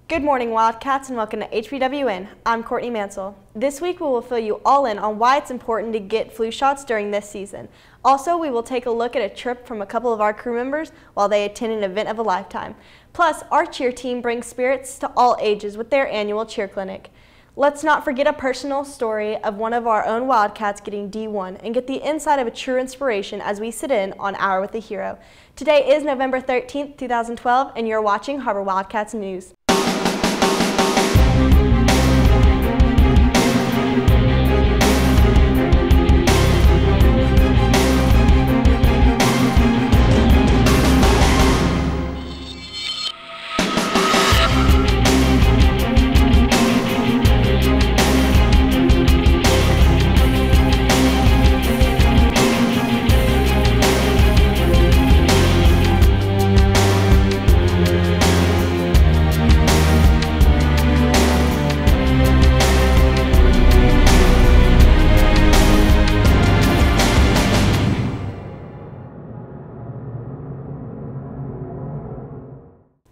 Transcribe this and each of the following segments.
Good morning, Wildcats, and welcome to HBWN. I'm Courtney Mansell. This week we will fill you all in on why it's important to get flu shots during this season. Also, we will take a look at a trip from a couple of our crew members while they attend an event of a lifetime. Plus, our cheer team brings spirits to all ages with their annual cheer clinic. Let's not forget a personal story of one of our own Wildcats getting D1 and get the insight of a true inspiration as we sit in on Hour with a Hero. Today is November 13th, 2012, and you're watching Har-Ber Wildcats News.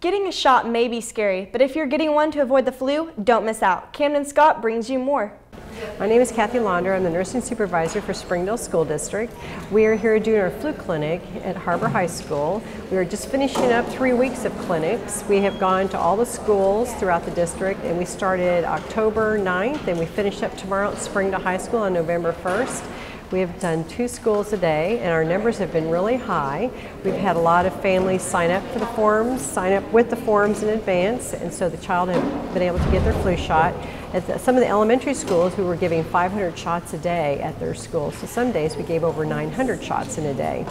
Getting a shot may be scary, but if you're getting one to avoid the flu, don't miss out. Camden Scott brings you more. My name is Kathy Launder. I'm the nursing supervisor for Springdale School District. We are here doing our flu clinic at Har-Ber High School. We are just finishing up 3 weeks of clinics. We have gone to all the schools throughout the district, and we started October 9th and we finish up tomorrow at Springdale High School on November 1st. We have done 2 schools a day, and our numbers have been really high. We've had a lot of families sign up for the forms, sign up with the forms in advance, and so the child have been able to get their flu shot. At some of the elementary schools, we were giving 500 shots a day at their schools, so some days we gave over 900 shots in a day.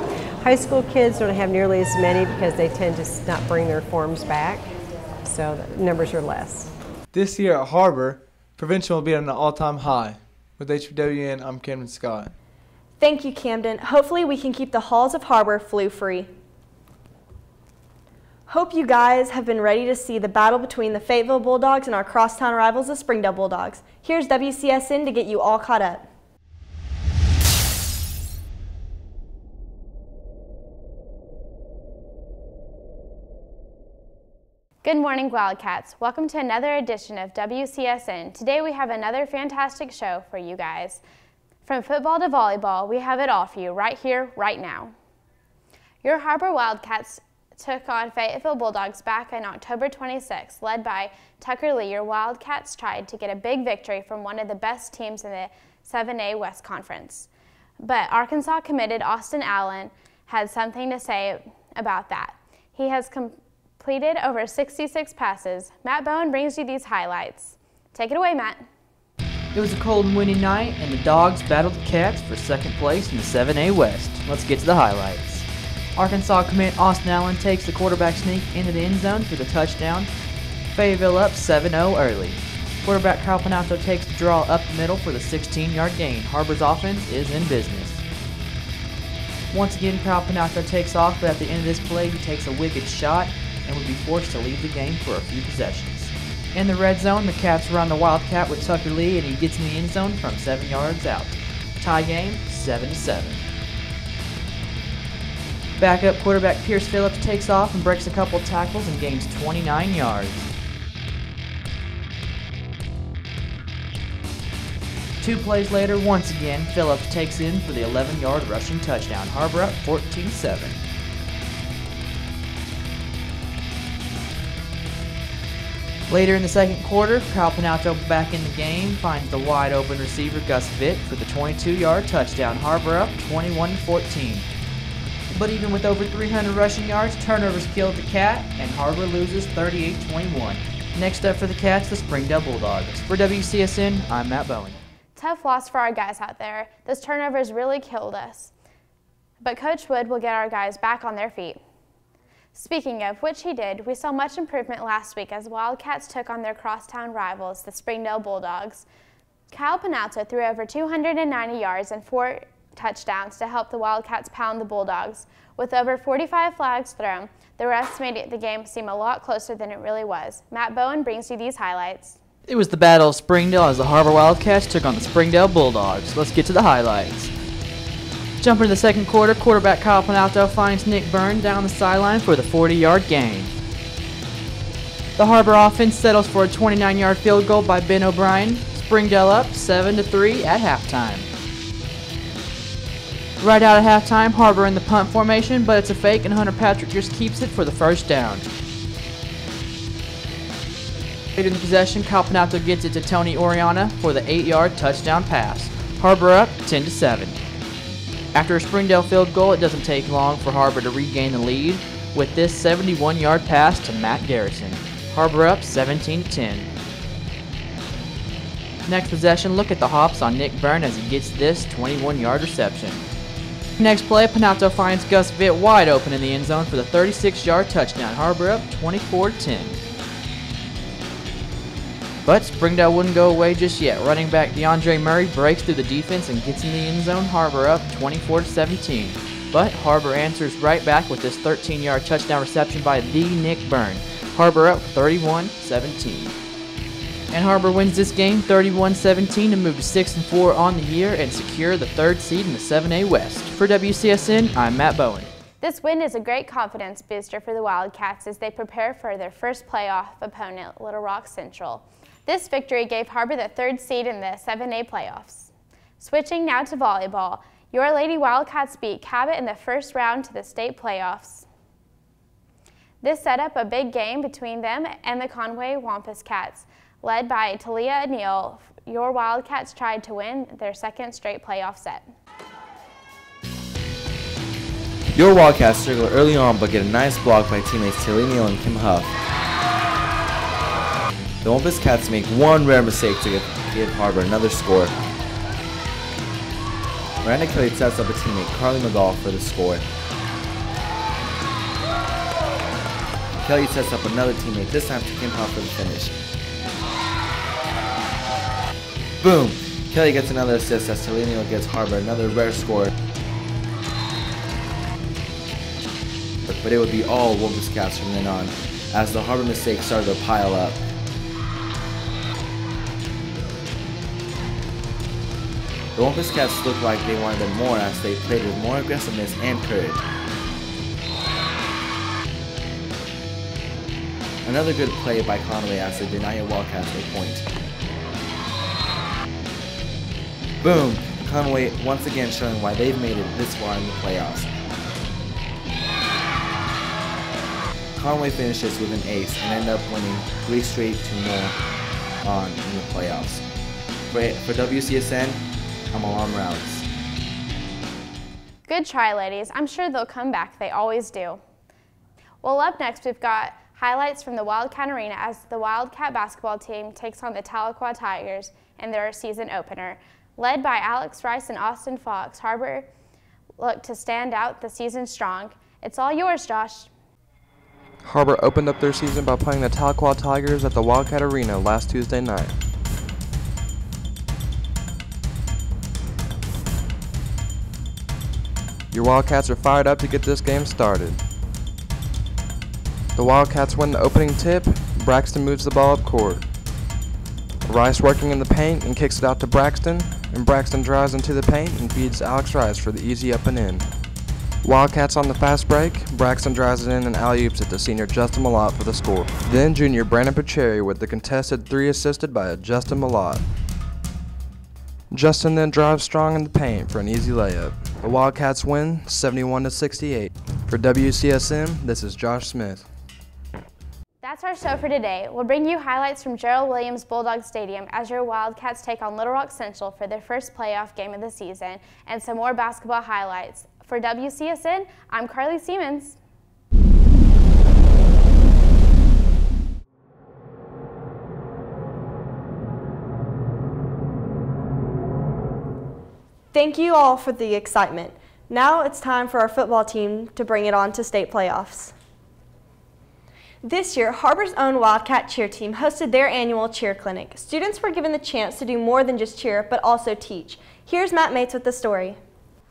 High school kids don't have nearly as many because they tend to not bring their forms back, so the numbers are less. This year at Har-Ber, prevention will be at an all-time high. With HBWN, I'm Camden Scott. Thank you, Camden. Hopefully we can keep the halls of Har-Ber flu-free. Hope you guys have been ready to see the battle between the Fayetteville Bulldogs and our crosstown rivals, the Springdale Bulldogs. Here's WCSN to get you all caught up. Good morning, Wildcats. Welcome to another edition of WCSN. Today we have another fantastic show for you guys. From football to volleyball, we have it all for you right here, right now. Your Har-Ber Wildcats took on Fayetteville Bulldogs back on October 26th. Led by Tucker Lee, your Wildcats tried to get a big victory from one of the best teams in the 7A West Conference. But Arkansas committed Austin Allen had something to say about that. He has completed over 66 passes. Matt Bowen brings you these highlights. Take it away, Matt. It was a cold and windy night, and the Dogs battled the Cats for second place in the 7A West. Let's get to the highlights. Arkansas commit Austin Allen takes the quarterback sneak into the end zone for the touchdown. Fayetteville up 7-0 early. Quarterback Kyle Panato takes the draw up the middle for the 16-yard gain. Har-Ber's offense is in business. Once again, Kyle Panato takes off, but at the end of this play, he takes a wicked shot and would be forced to leave the game for a few possessions. In the red zone, the Cats run the Wildcat with Tucker Lee, and he gets in the end zone from 7 yards out. Tie game, 7-7. Backup quarterback Pierce Phillips takes off and breaks a couple tackles and gains 29 yards. 2 plays later, once again, Phillips takes in for the 11-yard rushing touchdown. Har-Ber up 14-7. Later in the second quarter, Kyle Panato back in the game, finds the wide-open receiver Gus Vitt for the 22-yard touchdown. Har-Ber up 21-14. But even with over 300 rushing yards, turnovers killed the Cat, and Har-Ber loses 38-21. Next up for the Cats, the Springdale Bulldogs. For WCSN, I'm Matt Bowen. Tough loss for our guys out there. Those turnovers really killed us. But Coach Wood will get our guys back on their feet. Speaking of, which he did, we saw much improvement last week as Wildcats took on their crosstown rivals, the Springdale Bulldogs. Kyle Panato threw over 290 yards and 4 touchdowns to help the Wildcats pound the Bulldogs. With over 45 flags thrown, the refs made the game seem a lot closer than it really was. Matt Bowen brings you these highlights. It was the Battle of Springdale as the Har-Ber Wildcats took on the Springdale Bulldogs. Let's get to the highlights. Jumping to the second quarter, quarterback Kyle Panato finds Nick Byrne down the sideline for the 40-yard gain. The Har-Ber offense settles for a 29-yard field goal by Ben O'Brien. Springdale up 7-3 at halftime. Right out of halftime, Har-Ber in the punt formation, but it's a fake and Hunter Patrick just keeps it for the first down. Late in the possession, Kyle Panalto gets it to Tony Oriana for the 8-yard touchdown pass. Har-Ber up 10-7. After a Springdale field goal, it doesn't take long for Har-Ber to regain the lead with this 71-yard pass to Matt Garrison. Har-Ber up 17-10. Next possession, look at the hops on Nick Byrne as he gets this 21-yard reception. Next play, Panalto finds Gus Vitt wide open in the end zone for the 36-yard touchdown. Har-Ber up 24-10. But Springdale wouldn't go away just yet. Running back DeAndre Murray breaks through the defense and gets in the end zone. Har-Ber up 24-17. But Har-Ber answers right back with this 13-yard touchdown reception by the Nick Byrne. Har-Ber up 31-17. And Har-Ber wins this game 31-17 to move to 6-4 on the year and secure the 3rd seed in the 7A West. For WCSN, I'm Matt Bowen. This win is a great confidence booster for the Wildcats as they prepare for their first playoff opponent, Little Rock Central. This victory gave Har-Ber the 3rd seed in the 7A playoffs. Switching now to volleyball, your Lady Wildcats beat Cabot in the first round to the state playoffs. This set up a big game between them and the Conway Wampus Cats. Led by Talia Neal, your Wildcats tried to win their 2nd straight playoff set. Your Wildcats struggle early on but get a nice block by teammates Talia Neal and Kim Huff. The Wampus Cats make one rare mistake to give Har-Ber another score. Miranda Kelly sets up a teammate, Carly McGall, for the score. Kelly sets up another teammate, this time to Kim Huff for the finish. Boom! Kelly gets another assist as Talia Neal gets Har-Ber another rare score. But it would be all Wampus Cats from then on, as the Har-Ber mistakes started to pile up. The Wampus Cats looked like they wanted them more as they played with more aggressiveness and courage. Another good play by Conway as they deny your Wildcats a point. Boom! Conway once again showing why they've made it this far in the playoffs. Conway finishes with an ace and end up winning 3 straight to more on in the playoffs. For WCSN, I'm Alon Rounds. Good try, ladies. I'm sure they'll come back. They always do. Well, up next, we've got highlights from the Wildcat Arena as the Wildcat basketball team takes on the Tahlequah Tigers in their season opener. Led by Alex Rice and Austin Fox, Har-Ber looked to stand out the season strong. It's all yours, Josh. Har-Ber opened up their season by playing the Tahlequah Tigers at the Wildcat Arena last Tuesday night. Your Wildcats are fired up to get this game started. The Wildcats win the opening tip. Braxton moves the ball up court. Rice working in the paint and kicks it out to Braxton, and Braxton drives into the paint and feeds Alex Rice for the easy up and in. Wildcats on the fast break. Braxton drives it in and alley-oops it to senior Justin Malott for the score. Then junior Brandon Pacheri with the contested 3 assisted by Justin Malott. Justin then drives strong in the paint for an easy layup. The Wildcats win 71-68. For WCSN, this is Josh Smith. That's our show for today. We'll bring you highlights from Gerald Williams Bulldog Stadium as your Wildcats take on Little Rock Central for their first playoff game of the season, and some more basketball highlights. For WCSN, I'm Carly Siemens. Thank you all for the excitement. Now it's time for our football team to bring it on to state playoffs. This year, Har-Ber's own Wildcat cheer team hosted their annual cheer clinic. Students were given the chance to do more than just cheer, but also teach. Here's Matt Mates with the story.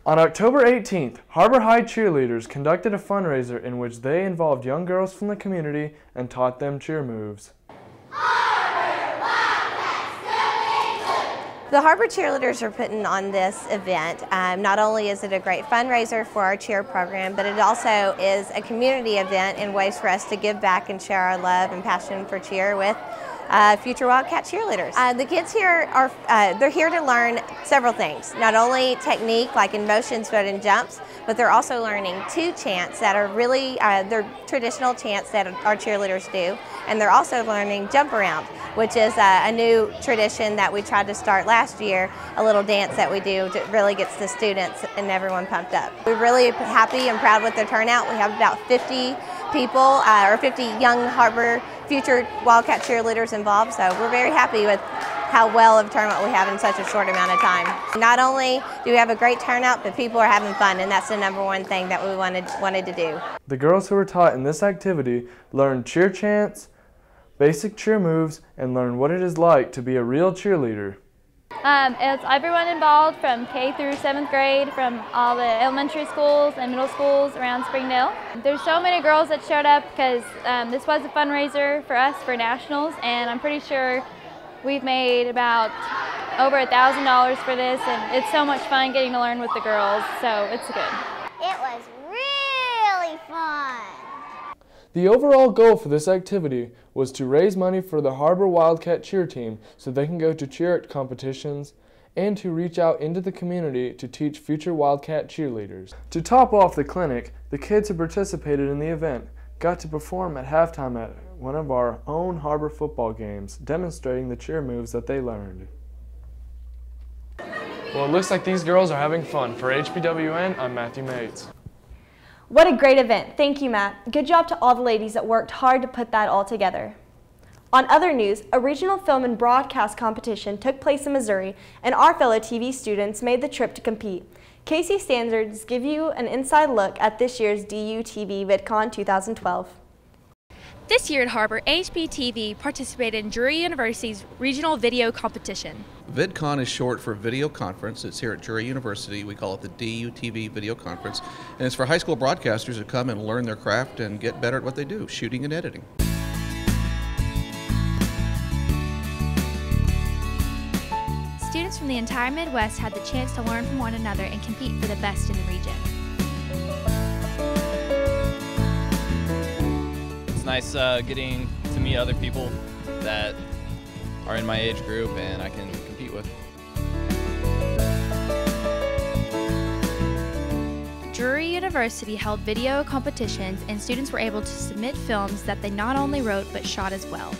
On October 18th, Har-Ber High cheerleaders conducted a fundraiser in which they involved young girls from the community and taught them cheer moves. The Har-Ber cheerleaders are putting on this event. Not only is it a great fundraiser for our cheer program, but it also is a community event in ways for us to give back and share our love and passion for cheer with future Wildcat cheerleaders. The kids here they're here to learn several things. Not only technique like in motions but in jumps, but they're also learning two chants that are really they're traditional chants that our cheerleaders do, and they're also learning jump around, which is a new tradition that we tried to start last year, a little dance that we do that really gets the students and everyone pumped up. We're really happy and proud with the turnout. We have about 50 people, or 50 young Har-Ber future Wildcat cheerleaders involved, so we're very happy with how well of tournament we have in such a short amount of time. Not only do we have a great turnout, but people are having fun, and that's the #1 thing that we wanted to do. The girls who were taught in this activity learned cheer chants, basic cheer moves, and learn what it is like to be a real cheerleader. It's everyone involved from K through 7th grade, from all the elementary schools and middle schools around Springdale. There's so many girls that showed up because this was a fundraiser for us for nationals, and I'm pretty sure we've made about over $1,000 for this, and it's so much fun getting to learn with the girls, so it's good. It was really fun. The overall goal for this activity was to raise money for the Har-Ber Wildcat cheer team so they can go to cheer competitions and to reach out into the community to teach future Wildcat cheerleaders. To top off the clinic, the kids who participated in the event got to perform at halftime at one of our own Har-Ber football games, demonstrating the cheer moves that they learned. Well, it looks like these girls are having fun. For HBWN, I'm Matthew Mates. What a great event. Thank you, Matt. Good job to all the ladies that worked hard to put that all together. On other news, a regional film and broadcast competition took place in Missouri, and our fellow TV students made the trip to compete. Casey Sanders gives you an inside look at this year's DUTV VidCon 2012. This year at Har-Ber, HBTV participated in Drury University's regional video competition. VidCon is short for Video Conference. It's here at Drury University. We call it the DUTV Video Conference. And it's for high school broadcasters to come and learn their craft and get better at what they do, shooting and editing. Students from the entire Midwest had the chance to learn from one another and compete for the best in the region. It's nice getting to meet other people that are in my age group and I can compete with. Drury University held video competitions, and students were able to submit films that they not only wrote but shot as well.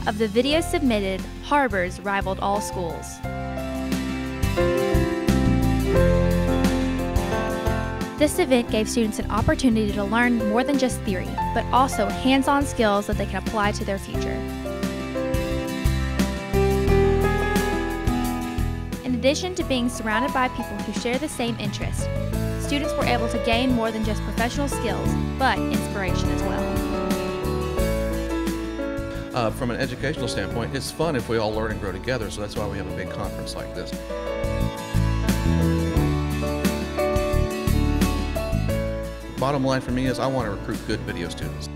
Of the videos submitted, Har-Ber's rivaled all schools. This event gave students an opportunity to learn more than just theory, but also hands-on skills that they can apply to their future. In addition to being surrounded by people who share the same interests, students were able to gain more than just professional skills, but inspiration as well. From an educational standpoint, it's fun if we all learn and grow together, so that's why we have a big conference like this. Bottom line for me is I want to recruit good video students.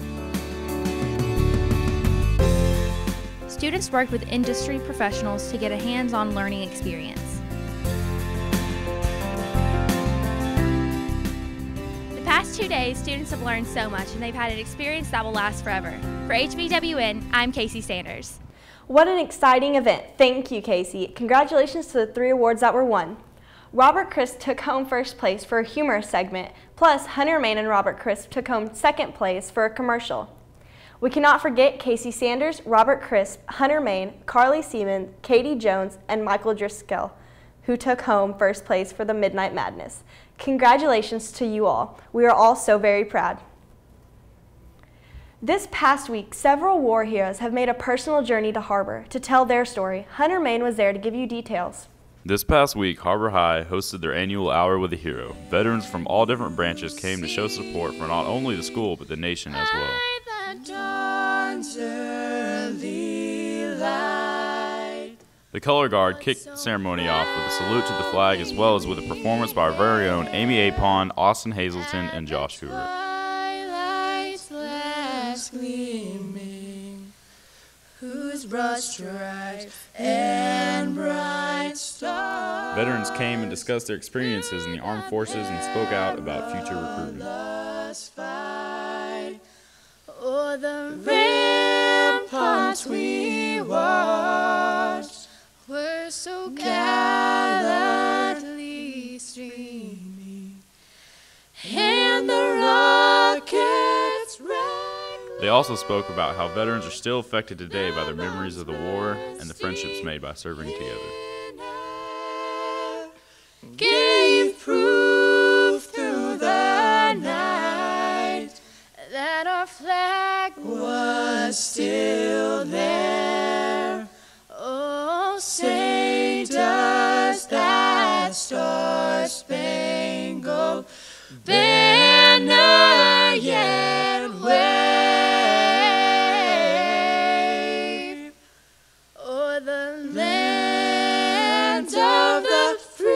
Students worked with industry professionals to get a hands-on learning experience. The past 2 days, students have learned so much, and they've had an experience that will last forever. For HBWN, I'm Casey Sanders. What an exciting event. Thank you, Casey. Congratulations to the 3 awards that were won. Robert Crisp took home first place for a humor segment, plus Hunter Main and Robert Crisp took home second place for a commercial. We cannot forget Casey Sanders, Robert Crisp, Hunter Main, Carly Seaman, Katie Jones, and Michael Driscoll, who took home first place for the Midnight Madness. Congratulations to you all. We are all so very proud. This past week, several war heroes have made a personal journey to Har-Ber to tell their story. Hunter Main was there to give you details. This past week, Har-Ber High hosted their annual Hour with a Hero. Veterans from all different branches came to show support for not only the school, but the nation as well. The Color Guard kicked the ceremony off with a salute to the flag, as well as with a performance by our very own Amy Apon, Austin Hazelton, and Josh Hoover. Whose broad stripes and bright stars. Veterans came and discussed their experiences in the armed forces and spoke out about future recruitment. O'er the ramparts we watched were so gallantly streaming, and the rockets ran. They also spoke about how veterans are still affected today by their memories of the war and the friendships made by serving together. Gave proof through the night that our flag was still there. Oh, say does that star-spangled banner yet wave o'er the land of the free?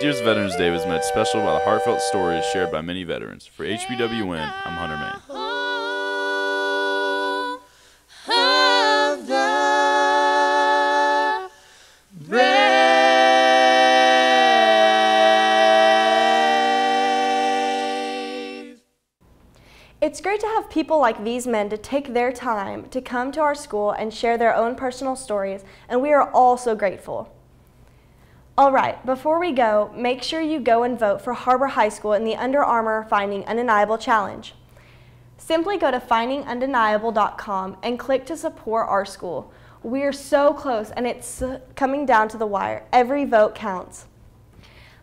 This year's Veterans Day was made special by the heartfelt stories shared by many veterans. For HBWN, I'm Hunter Mann. Of the brave. It's great to have people like these men to take their time to come to our school and share their own personal stories, and we are all so grateful. All right, before we go, make sure you go and vote for Har-Ber High School in the Under Armour Finding Undeniable Challenge. Simply go to findingundeniable.com and click to support our school. We are so close, and it's coming down to the wire. Every vote counts.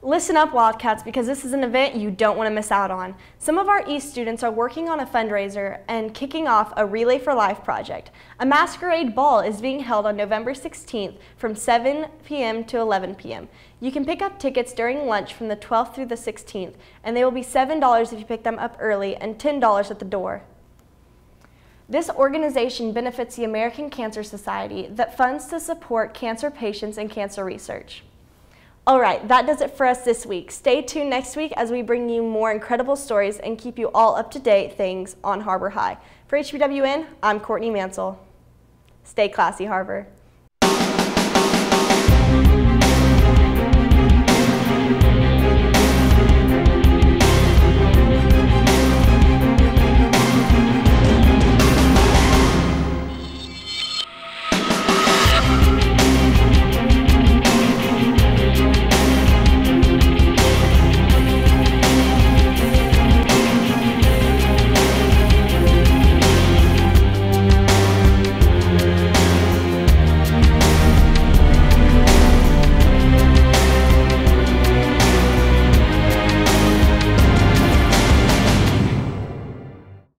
Listen up, Wildcats, because this is an event you don't want to miss out on. Some of our East students are working on a fundraiser and kicking off a Relay for Life project. A masquerade ball is being held on November 16th from 7 p.m. to 11 p.m. You can pick up tickets during lunch from the 12th through the 16th, and they will be $7 if you pick them up early and $10 at the door. This organization benefits the American Cancer Society that funds to support cancer patients and cancer research. All right, that does it for us this week. Stay tuned next week as we bring you more incredible stories and keep you all up to date things on Har-Ber High. For HBWN, I'm Courtney Mansell. Stay classy, Har-Ber.